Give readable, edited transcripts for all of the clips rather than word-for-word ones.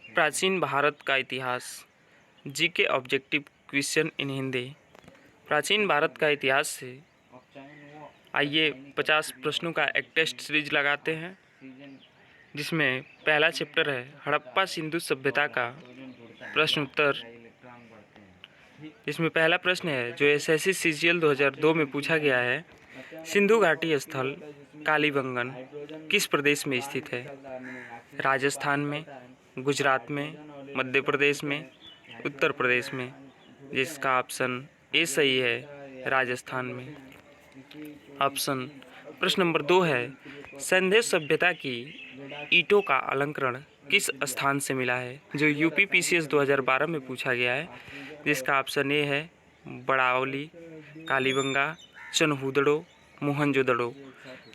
प्राचीन भारत का इतिहास। GK objective question in Hindi. प्राचीन भारत का इतिहास से आइए 50 प्रश्नों का एक टेस्ट सीरीज लगाते हैं, जिसमें पहला चैप्टर है हड़प्पा सिंधु सभ्यता का प्रश्न उत्तर। इसमें पहला प्रश्न है जो एसएससी सीजीएल 2002 में पूछा गया है। सिंधु घाटी स्थल कालीबंगन किस प्रदेश में स्थित है? राजस्थान में, गुजरात में, मध्य प्रदेश में, उत्तर प्रदेश में। जिसका ऑप्शन ए सही है, राजस्थान में। ऑप्शन प्रश्न नंबर 2 है सिंधु सभ्यता की ईंटों का अलंकरण किस स्थान से मिला है? जो यूपी पीसीएस 2012 में पूछा गया है। जिसका ऑप्शन ए है बड़ावली, कालीबंगा, चनहूदड़ो, मोहनजोदड़ो।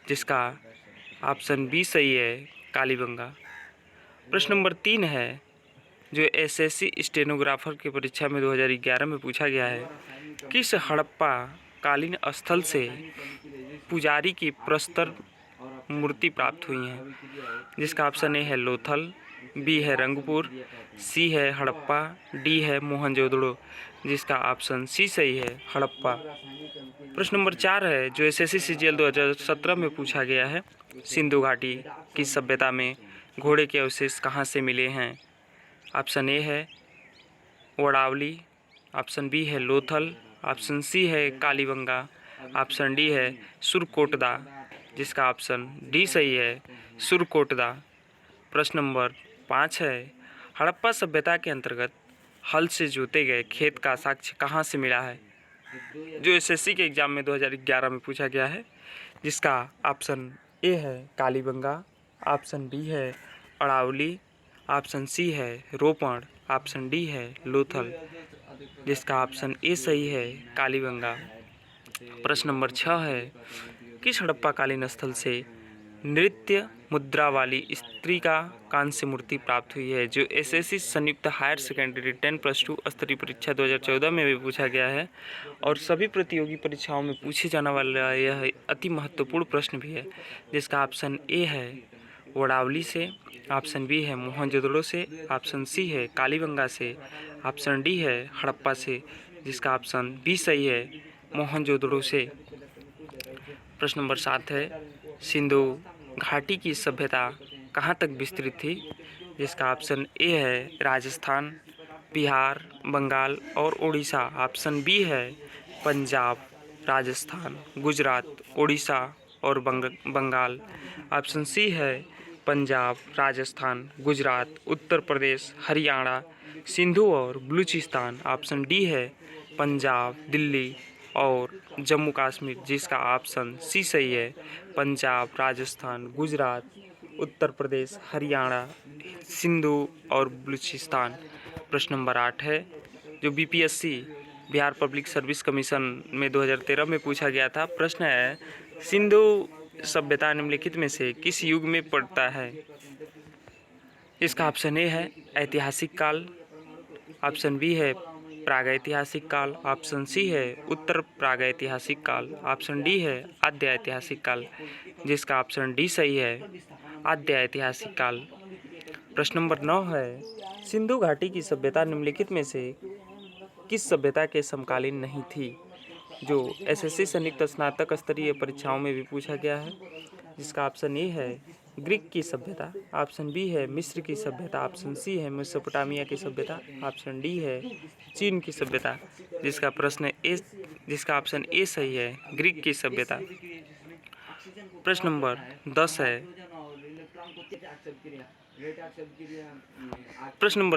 जिसका ऑप्शन बी सही है, कालीबंगा। प्रश्न नंबर 3 है जो एसएससी स्टेनोग्राफर की परीक्षा में 2011 में पूछा गया है। किस हड़प्पा कालीन स्थल से पुजारी की प्रस्तर मूर्ति प्राप्त हुई है? जिसका ऑप्शन ए है लोथल, बी है रंगपुर, सी है हड़प्पा, डी है मोहनजोदड़ो। जिसका ऑप्शन सी सही है, हड़प्पा। प्रश्न नंबर 4 है जो एसएससी सीजीएल 2017 में पूछा गया है। सिंधु घाटी की सभ्यता में घोड़े के अवशेष कहाँ से मिले हैं? ऑप्शन ए है वड़ावली, ऑप्शन बी है लोथल, ऑप्शन सी है कालीबंगा, ऑप्शन डी है सुरकोटदा। जिसका ऑप्शन डी सही है, सुरकोटदा। प्रश्न नंबर 5 है हड़प्पा सभ्यता के अंतर्गत हल से जोते गए खेत का साक्ष्य कहाँ से मिला है? जो एसएससी के एग्जाम में 2011 में पूछा गया है। जिसका ऑप्शन ए है कालीबंगा, ऑप्शन बी है अड़ावली, ऑप्शन सी है रोपण, ऑप्शन डी है लोथल। जिसका ऑप्शन ए सही है, कालीबंगा। प्रश्न नंबर 6 है किस हड़प्पाकालीन स्थल से नृत्य मुद्रा वाली स्त्री का कांस्य मूर्ति प्राप्त हुई है? जो एसएससी संयुक्त हायर सेकेंडरी 10+2 स्तरीय परीक्षा 2014 में भी पूछा गया है और सभी प्रतियोगी परीक्षाओं में पूछे जाने वाला यह अति महत्वपूर्ण प्रश्न भी है। जिसका ऑप्शन ए है वड़ावली से, ऑप्शन बी है मोहनजोदड़ो से, ऑप्शन सी है कालीबंगा से, ऑप्शन डी है हड़प्पा से। जिसका ऑप्शन बी सही है, मोहनजोदड़ो से। प्रश्न नंबर 7 है सिंधु घाटी की सभ्यता कहाँ तक विस्तृत थी? जिसका ऑप्शन ए है राजस्थान, बिहार, बंगाल और उड़ीसा। ऑप्शन बी है पंजाब, राजस्थान, गुजरात, उड़ीसा और बंगाल। ऑप्शन सी है पंजाब, राजस्थान, गुजरात, उत्तर प्रदेश, हरियाणा, सिंधु और बलूचिस्तान। ऑप्शन डी है पंजाब, दिल्ली और जम्मू कश्मीर। जिसका ऑप्शन सी सही है, पंजाब, राजस्थान, गुजरात, उत्तर प्रदेश, हरियाणा, सिंधु और बलूचिस्तान। प्रश्न नंबर 8 है जो BPSC Bihar public service commission में 2013 में पूछा गया था। प्रश्न है सिंधु सभ्यता निम्नलिखित में से किस युग में पड़ता है? इसका ऑप्शन ए है ऐतिहासिक काल, ऑप्शन बी है प्रागैतिहासिक काल, ऑप्शन सी है उत्तर प्रागैतिहासिक काल, ऑप्शन डी है आद्य ऐतिहासिक काल। जिसका ऑप्शन डी सही है, आद्य ऐतिहासिक काल। प्रश्न नंबर 9 है सिंधु घाटी की सभ्यता निम्नलिखित में से किस सभ्यता के समकालीन नहीं थी? जो एसएससी संयुक्त स्नातक स्तरीय परीक्षाओं में भी पूछा गया है। जिसका ऑप्शन ए है ग्रीक की सभ्यता, ऑप्शन बी है मिस्र की सभ्यता, ऑप्शन सी है मेसोपोटामिया की सभ्यता, ऑप्शन डी है चीन की सभ्यता। जिसका ऑप्शन ए सही है, ग्रीक की सभ्यता। प्रश्न नंबर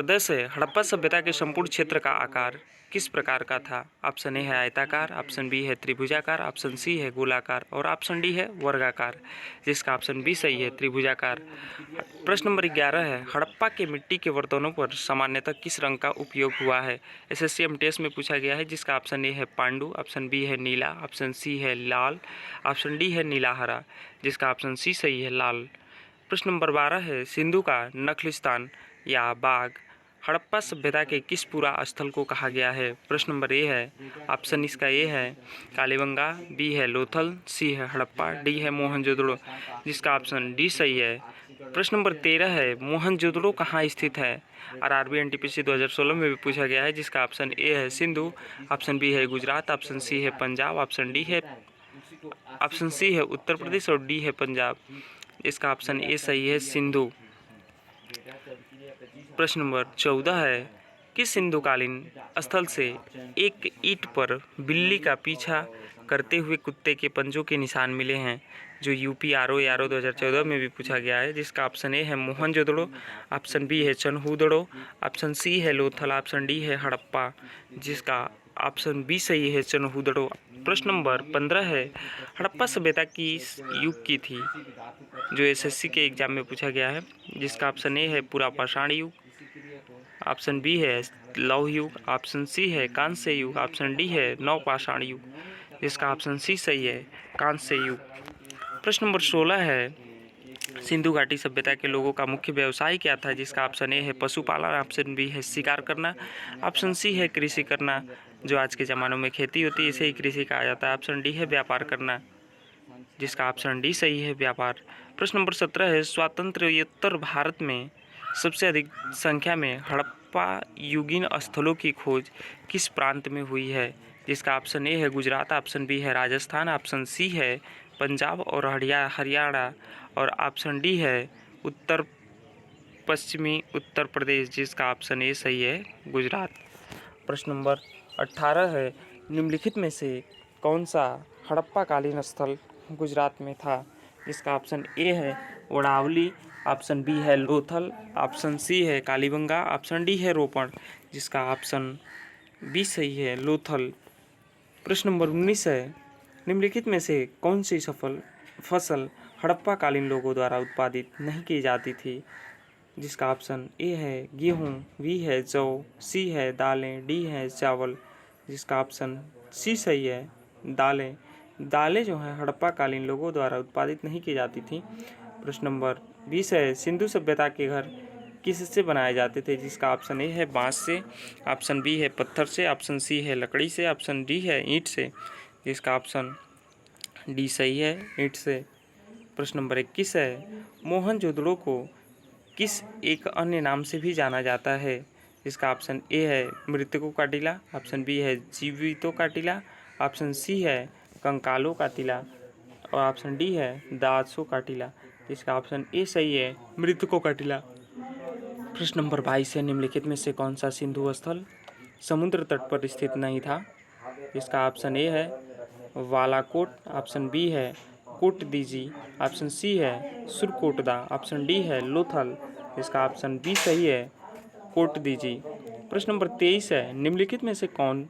10 है हड़प्पा सभ्यता के संपूर्ण क्षेत्र का आकार किस प्रकार का था? ऑप्शन ए है आयताकार, ऑप्शन बी है त्रिभुजाकार, ऑप्शन सी है गोलाकार और ऑप्शन डी है वर्गाकार। जिसका ऑप्शन बी सही है, त्रिभुजाकार। प्रश्न नंबर 11 है हड़प्पा के मिट्टी के बर्तनों पर सामान्यतः किस रंग का उपयोग हुआ है? एसएससी एमटीएस में पूछा गया है। जिसका ऑप्शन ए है पांडु, ऑप्शन बी है नीला, ऑप्शन सी है लाल, ऑप्शन डी है नीला हरा। जिसका ऑप्शन सी सही है, लाल। प्रश्न नंबर 12 है सिंधु का नखलिस्तान या बाग हड़प्पा सभ्यता के किस पूरा स्थल को कहा गया है? प्रश्न नंबर ए है ऑप्शन इसका ए है कालीबंगा, बी है लोथल, सी है हड़प्पा, डी है मोहनजोदड़ो। जिसका ऑप्शन डी सही है, प्रश्न नंबर 13 है मोहनजोदड़ो कहाँ स्थित है। आरआरबी एनटीपीसी 2016 में भी पूछा गया है, जिसका ऑप्शन ए है सिंधु, ऑप्शन बी है गुजरात, ऑप्शन सी है पंजाब, ऑप्शन सी है उत्तर प्रदेश और डी है पंजाब। इसका ऑप्शन ए सही है सिंधु। प्रश्न नंबर 14 है किस सिंधुकालीन स्थल से एक ईंट पर बिल्ली का पीछा करते हुए कुत्ते के पंजों के निशान मिले हैं, जो यूपी आरओ 2014 में भी पूछा गया है। जिसका ऑप्शन ए है मोहनजोदड़ो, ऑप्शन बी है चनहूदड़ो, ऑप्शन सी है लोथल, ऑप्शन डी है हड़प्पा। जिसका ऑप्शन बी सही है चनहूदड़ो। प्रश्न नंबर 15 है हड़प्पा सभ्यता किस युग की थी, जो एसएससी के एग्जाम में पूछा गया है। जिसका ऑप्शन ए है पुरापाषाण युग, ऑप्शन बी है लौह युग, ऑप्शन सी है कांस्य युग, ऑप्शन डी है नवपाषाण युग। जिसका ऑप्शन सी सही है कांस्य युग। प्रश्न नंबर 16 है सिंधु घाटी सभ्यता के लोगों का मुख्य व्यवसाय क्या था। जिसका ऑप्शन ए है पशुपालन, ऑप्शन बी है शिकार करना, ऑप्शन सी है कृषि करना, जो आज के ज़मानों में खेती होती है इसे ही कृषि कहा जाता है, ऑप्शन डी है व्यापार करना। जिसका ऑप्शन डी सही है व्यापार। प्रश्न नंबर 17 है स्वातंत्र्योत्तर भारत में सबसे अधिक संख्या में हड़प्पा युगीन स्थलों की खोज किस प्रांत में हुई है। जिसका ऑप्शन ए है गुजरात, ऑप्शन बी है राजस्थान, ऑप्शन सी है पंजाब और हरियाणा और ऑप्शन डी है उत्तर पश्चिमी उत्तर प्रदेश। जिसका ऑप्शन ए सही है गुजरात। प्रश्न नंबर 18 है निम्नलिखित में से कौन सा हड़प्पा कालीन स्थल गुजरात में था। जिसका ऑप्शन ए है ओडावली, ऑप्शन बी है लोथल, ऑप्शन सी है कालीबंगा, ऑप्शन डी है रोपण। जिसका ऑप्शन बी सही है लोथल। प्रश्न नंबर 19 है निम्नलिखित में से कौन सी फसल हड़प्पा कालीन लोगों द्वारा उत्पादित नहीं की जाती थी। जिसका ऑप्शन ए है गेहूँ, बी है जौ, सी है दालें, डी है चावल। जिसका ऑप्शन सी सही है दालें। दालें जो हैं हड़प्पा कालीन लोगों द्वारा उत्पादित नहीं की जाती थी। प्रश्न नंबर 20 है सिंधु सभ्यता के घर किससे बनाए जाते थे। जिसका ऑप्शन ए है बांस से, ऑप्शन बी है पत्थर से, ऑप्शन सी है लकड़ी से, ऑप्शन डी है ईंट से। जिसका ऑप्शन डी सही है ईंट से। प्रश्न नंबर 21 है मोहनजोदड़ो को किस एक अन्य नाम से भी जाना जाता है। जिसका ऑप्शन ए है मृतकों का टीला, ऑप्शन बी है जीवितों का टीला, ऑप्शन सी है कंकालों का टीला और ऑप्शन डी है दासों का टीला। जिसका ऑप्शन ए सही है मृतकों का टीला। प्रश्न नंबर 22 है निम्नलिखित में से कौन सा सिंधु स्थल समुद्र तट पर स्थित नहीं था। जिसका ऑप्शन ए है बालाकोट, ऑप्शन बी है कोटदीजी, ऑप्शन सी है सुरकोटदा, ऑप्शन डी है लोथल। इसका ऑप्शन बी सही है कोटदीजी। प्रश्न नंबर 23 है निम्नलिखित में से कौन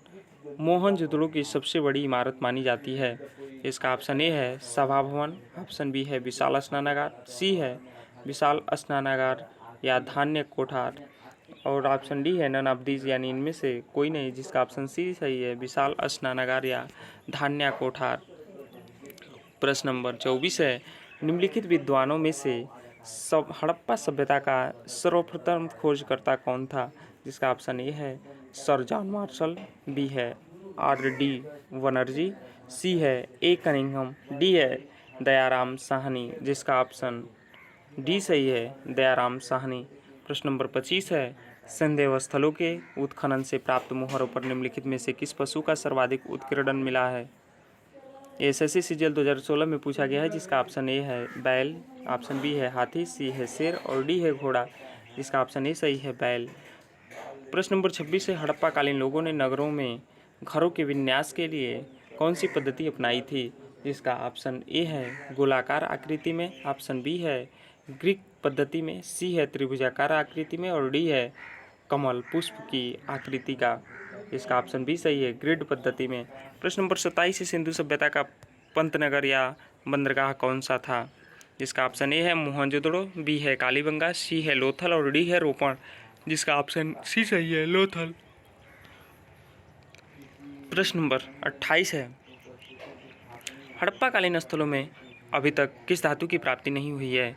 मोहनजोदड़ो की सबसे बड़ी इमारत मानी जाती है। इसका ऑप्शन ए है सभा भवन, ऑप्शन बी है विशाल स्नानागार, सी है विशाल स्नानागार या धान्य कोठार और ऑप्शन डी है नन ऑफ दीज यानी इनमें से कोई नहीं। जिसका ऑप्शन सी सही है विशाल स्नानागार या धान्य कोठार। प्रश्न नंबर 24 है निम्नलिखित विद्वानों में से हड़प्पा सभ्यता का सर्वप्रथम खोजकर्ता कौन था। जिसका ऑप्शन ए है सर जॉन मार्शल, बी है R.D. बनर्जी, सी है ए कनिंघम, डी है दयाराम साहनी। जिसका ऑप्शन डी सही है दयाराम साहनी। प्रश्न नंबर 25 है संदेह स्थलों के उत्खनन से प्राप्त मोहरों पर निम्नलिखित में से किस पशु का सर्वाधिक उत्कीर्णन मिला है। एसएससी सीजीएल 2016 में पूछा गया है। जिसका ऑप्शन ए है बैल, ऑप्शन बी है हाथी, सी है शेर और डी है घोड़ा। जिसका ऑप्शन ए सही है बैल। प्रश्न नंबर 26 है हड़प्पा कालीन लोगों ने नगरों में घरों के विन्यास के लिए कौन सी पद्धति अपनाई थी। जिसका ऑप्शन ए है गोलाकार आकृति में, ऑप्शन बी है ग्रीक पद्धति में, सी है त्रिभुजाकार आकृति में और डी है कमल पुष्प की आकृति का। इसका ऑप्शन बी सही है ग्रिड पद्धति में। प्रश्न नंबर 27 है सिंधु सभ्यता का पंतनगर या बंदरगाह कौन सा था। जिसका ऑप्शन ए है मोहनजोदड़ो, बी है कालीबंगा, सी है लोथल और डी है रोपण। जिसका ऑप्शन सी सही है लोथल। प्रश्न नंबर 28 है हड़प्पा कालीन स्थलों में अभी तक किस धातु की प्राप्ति नहीं हुई है।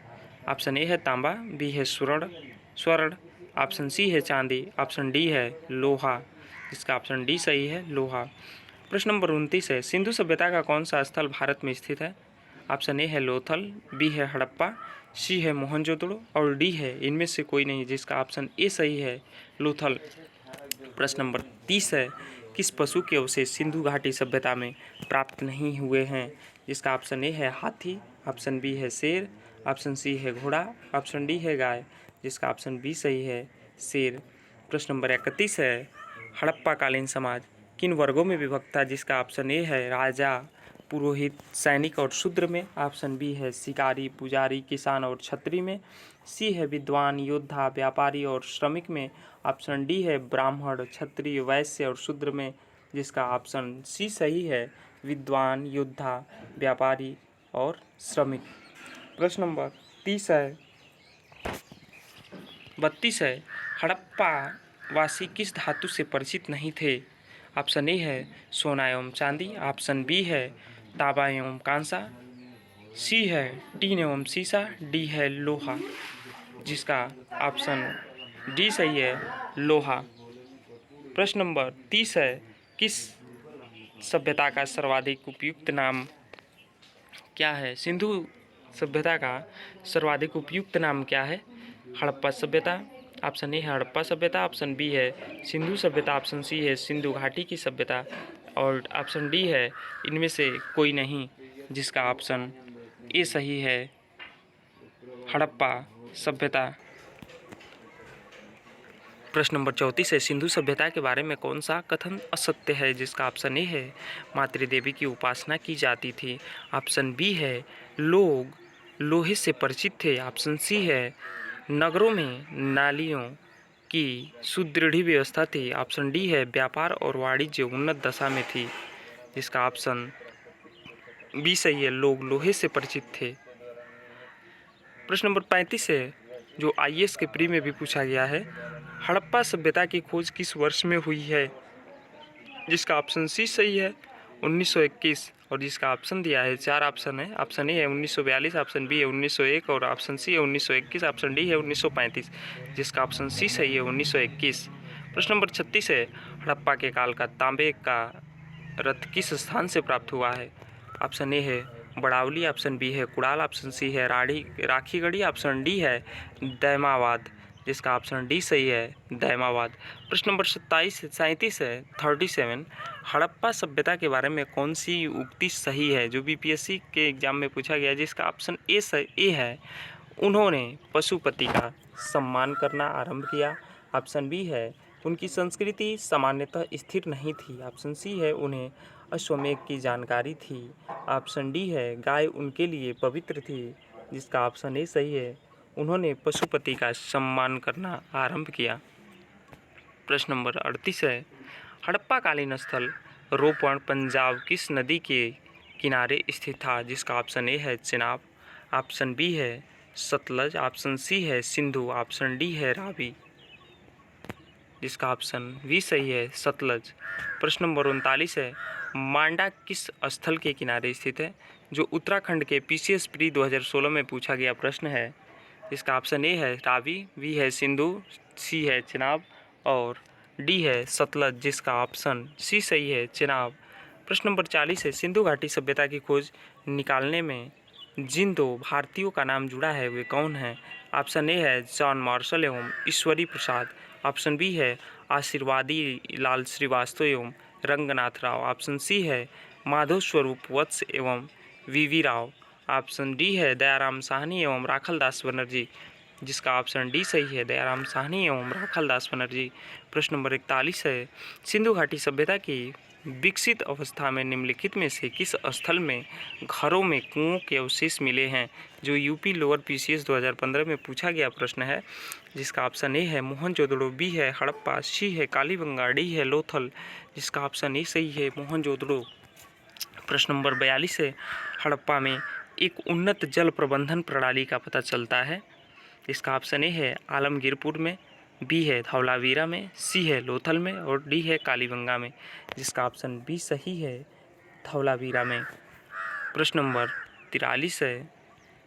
ऑप्शन ए है तांबा, बी है स्वर्ण, ऑप्शन सी है चांदी, ऑप्शन डी है लोहा। जिसका ऑप्शन डी सही है लोहा। प्रश्न नंबर 29 है सिंधु सभ्यता का कौन सा स्थल भारत में स्थित है। ऑप्शन ए है लोथल, बी है हड़प्पा, सी है मोहनजोदड़ो और डी है इनमें से कोई नहीं, जिसका ऑप्शन ए सही है लोथल। प्रश्न नंबर 30 है, किस पशु के अवशेष सिंधु घाटी सभ्यता में प्राप्त नहीं हुए हैं, जिसका ऑप्शन ए है हाथी, ऑप्शन बी है शेर, ऑप्शन सी है घोड़ा, ऑप्शन डी है गाय, जिसका ऑप्शन बी सही है शेर। प्रश्न नंबर 31 है, हड़प्पा कालीन समाज किन वर्गों में विभक्त था, जिसका ऑप्शन ए है राजा, पुरोहित, सैनिक और शूद्र में, ऑप्शन बी है शिकारी, पुजारी, किसान और छत्री में, सी है विद्वान, योद्धा, व्यापारी और श्रमिक में, ऑप्शन डी है ब्राह्मण, क्षत्रिय, वैश्य और शूद्र में, जिसका ऑप्शन सी सही है विद्वान, योद्धा, व्यापारी और श्रमिक। प्रश्न नंबर 32 है, हड़प्पा वासी किस धातु से परिचित नहीं थे, ऑप्शन ए है सोना एवं चांदी, ऑप्शन बी है तांबा एवं कांसा, सी है टीन एवं सीसा, डी है लोहा, जिसका ऑप्शन डी सही है लोहा। प्रश्न नंबर 30 है, किस सभ्यता का सर्वाधिक उपयुक्त नाम क्या है, सिंधु सभ्यता का सर्वाधिक उपयुक्त नाम क्या है, हड़प्पा सभ्यता, ऑप्शन ए है हड़प्पा सभ्यता, ऑप्शन बी है सिंधु सभ्यता, ऑप्शन सी है सिंधु घाटी की सभ्यता और ऑप्शन डी है इनमें से कोई नहीं, जिसका ऑप्शन ए सही है हड़प्पा सभ्यता। प्रश्न नंबर 34 है, सिंधु सभ्यता के बारे में कौन सा कथन असत्य है, जिसका ऑप्शन ए है मातृदेवी की उपासना की जाती थी, ऑप्शन बी है लोग लोहे से परिचित थे, ऑप्शन सी है नगरों में नालियों की सुदृढ़ व्यवस्था थी, ऑप्शन डी है व्यापार और वाणिज्य उन्नत दशा में थी, जिसका ऑप्शन बी सही है लोग लोहे से परिचित थे। प्रश्न नंबर 35 है, जो आईएएस के प्री में भी पूछा गया है, हड़प्पा सभ्यता की खोज किस वर्ष में हुई है, जिसका ऑप्शन सी सही है 1921 और जिसका ऑप्शन दिया है 4 ऑप्शन है, ऑप्शन ए है 1942, ऑप्शन बी है 1901 और ऑप्शन सी है 1921, ऑप्शन डी है 1935, जिसका ऑप्शन सी सही है 1921। प्रश्न नंबर 36 है, हड़प्पा के काल का तांबे का रथ किस स्थान से प्राप्त हुआ है, ऑप्शन ए है बड़ावली, ऑप्शन बी है कुड़ाल, ऑप्शन सी है राखीगढ़ी, ऑप्शन डी है दैमाबाद, जिसका ऑप्शन डी सही है दैमाबाद। प्रश्न नंबर 37 है 37, हड़प्पा सभ्यता के बारे में कौन सी उक्ति सही है, जो बीपीएससी के एग्जाम में पूछा गया, जिसका ऑप्शन ए है उन्होंने पशुपति का सम्मान करना आरंभ किया, ऑप्शन बी है उनकी संस्कृति सामान्यतः स्थिर नहीं थी, ऑप्शन सी है उन्हें अश्वमेध की जानकारी थी, ऑप्शन डी है गाय उनके लिए पवित्र थी, जिसका ऑप्शन ए सही है उन्होंने पशुपति का सम्मान करना आरंभ किया। प्रश्न नंबर 38 है, हड़प्पा कालीन स्थल रोपण पंजाब किस नदी के किनारे स्थित था, जिसका ऑप्शन ए है चेनाब, ऑप्शन बी है सतलज, ऑप्शन सी है सिंधु, ऑप्शन डी है रावी, जिसका ऑप्शन बी सही है सतलज। प्रश्न नंबर 39 है, मांडा किस स्थल के किनारे स्थित है, जो उत्तराखंड के पीसीएस प्री 2016 में पूछा गया प्रश्न है, इसका ऑप्शन ए है रावी, बी है सिंधु, सी है चेनाब और डी है सतलज, जिसका ऑप्शन सी सही है चेनाब। प्रश्न नंबर 40 है, सिंधु घाटी सभ्यता की खोज निकालने में जिन 2 भारतीयों का नाम जुड़ा है वे कौन हैं, ऑप्शन ए है जॉन मार्शल एवं ईश्वरी प्रसाद, ऑप्शन बी है आशीर्वादी लाल श्रीवास्तव एवं रंगनाथ राव, ऑप्शन सी है माधव स्वरूप वत्स एवं वीवी राव, ऑप्शन डी है दयाराम साहनी एवं राखलदास बनर्जी, जिसका ऑप्शन डी सही है दयाराम साहनी एवं राखलदास बनर्जी। प्रश्न नंबर 41 है, सिंधु घाटी सभ्यता की विकसित अवस्था में निम्नलिखित में से किस स्थल में घरों में कुओं के अवशेष मिले हैं, जो यूपी लोअर पीसीएस 2015 में पूछा गया प्रश्न है, जिसका ऑप्शन ए है मोहनजोदड़ो, बी है हड़प्पा, सी है कालीबंगा, डी है लोथल, जिसका ऑप्शन ए सही है मोहनजोदड़ो। प्रश्न नंबर 42 है, हड़प्पा में एक उन्नत जल प्रबंधन प्रणाली का पता चलता है, इसका ऑप्शन ए है आलमगीरपुर में, बी है धौलावीरा में, सी है लोथल में और डी है कालीबंगा में, जिसका ऑप्शन बी सही है धौलावीरा में। प्रश्न नंबर 43 है,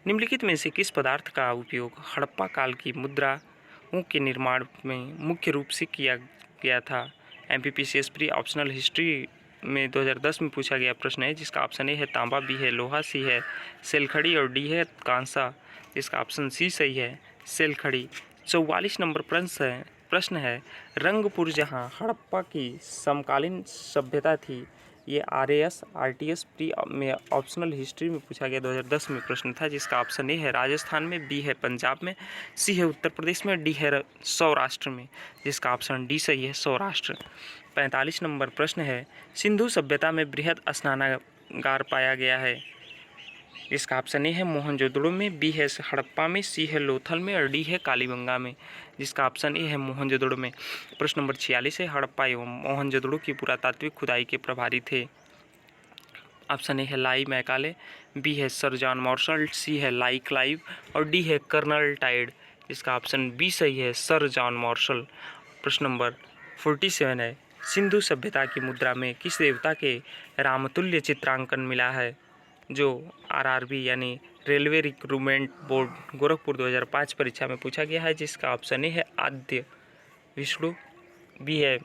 निम्नलिखित में से किस पदार्थ का उपयोग हड़प्पा काल की मुद्राओं के निर्माण में मुख्य रूप से किया गया था, एमपीपीसीएस प्री ऑप्शनल हिस्ट्री में 2010 में पूछा गया प्रश्न है, जिसका ऑप्शन ए है तांबा, बी है लोहा, सी है सेलखड़ी और डी है कांसा, जिसका ऑप्शन सी सही है सेलखड़ी। 44 नंबर प्रश्न है रंगपुर जहां हड़प्पा की समकालीन सभ्यता थी, ये RAS RTS प्री में ऑप्शनल हिस्ट्री में पूछा गया 2010 में प्रश्न था, जिसका ऑप्शन ए है राजस्थान में, बी है पंजाब में, सी है उत्तर प्रदेश में, डी है सौराष्ट्र में, जिसका ऑप्शन डी सही है सौराष्ट्र। 45 नंबर प्रश्न है सिंधु सभ्यता में बृहद स्नानागार पाया गया है, इसका ऑप्शन ए है मोहनजोदड़ो में, बी है हड़प्पा में, सी है लोथल में और डी है कालीबंगा में, जिसका ऑप्शन ए है मोहनजोदड़ो में। प्रश्न नंबर 46 है हड़प्पा एवं मोहनजोदड़ो की पुरातात्विक खुदाई के प्रभारी थे, ऑप्शन ए है लाई मैकाले, बी है सर जॉन मार्शल, सी है लाई क्लाइव और डी है कर्नल टाइड, जिसका ऑप्शन बी सही है सर जॉन मार्शल। प्रश्न नंबर 47 है सिंधु सभ्यता की मुद्रा में किस देवता के रामतुल्य चित्रांकन मिला है, जो RRB यानी रेलवे रिक्रूटमेंट बोर्ड गोरखपुर 2005 परीक्षा में पूछा गया है, जिसका ऑप्शन ए है आद्य विष्णु, बी है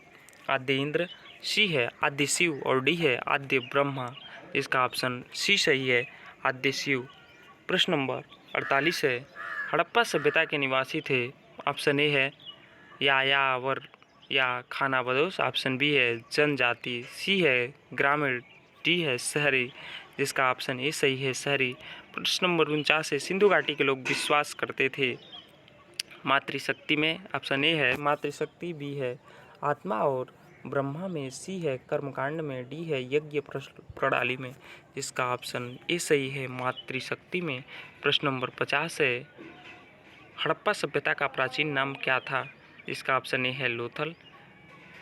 आद्य इंद्र, सी है आद्य शिव और डी है आद्य ब्रह्मा, इसका ऑप्शन सी सही है आद्य शिव। प्रश्न नंबर 48 है हड़प्पा सभ्यता के निवासी थे, ऑप्शन ए है यायावर या खानाबदोश, ऑप्शन बी है जनजाति, सी है ग्रामीण, डी है शहरी, जिसका ऑप्शन ए सही है शहरी। प्रश्न नंबर 49 है सिंधु घाटी के लोग विश्वास करते थे मातृशक्ति में, ऑप्शन ए है मातृशक्ति, बी है आत्मा और ब्रह्मा में, सी है कर्मकांड में, डी है यज्ञ प्रणाली में, जिसका ऑप्शन ए सही है मातृशक्ति में। प्रश्न नंबर 50 है हड़प्पा सभ्यता का प्राचीन नाम क्या था, जिसका ऑप्शन ए है लोथल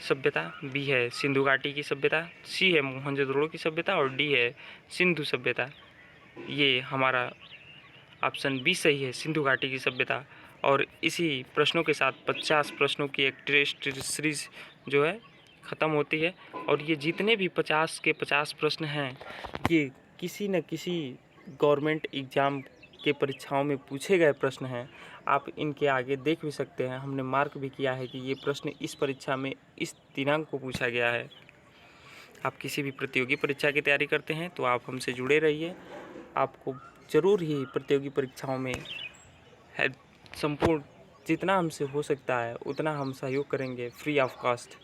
सभ्यता, बी है सिंधु घाटी की सभ्यता, सी है मोहनजोदड़ो की सभ्यता और डी है सिंधु सभ्यता। ये हमारा ऑप्शन बी सही है सिंधु घाटी की सभ्यता। और इसी प्रश्नों के साथ 50 प्रश्नों की एक टेस्ट सीरीज जो है ख़त्म होती है, और ये जितने भी 50 के 50 प्रश्न हैं ये किसी न किसी गवर्नमेंट एग्ज़ाम के परीक्षाओं में पूछे गए प्रश्न हैं। आप इनके आगे देख भी सकते हैं, हमने मार्क भी किया है कि ये प्रश्न इस परीक्षा में इस दिनांक को पूछा गया है। आप किसी भी प्रतियोगी परीक्षा की तैयारी करते हैं तो आप हमसे जुड़े रहिए, आपको ज़रूर ही प्रतियोगी परीक्षाओं में संपूर्ण जितना हमसे हो सकता है उतना हम सहयोग करेंगे फ्री ऑफ कॉस्ट।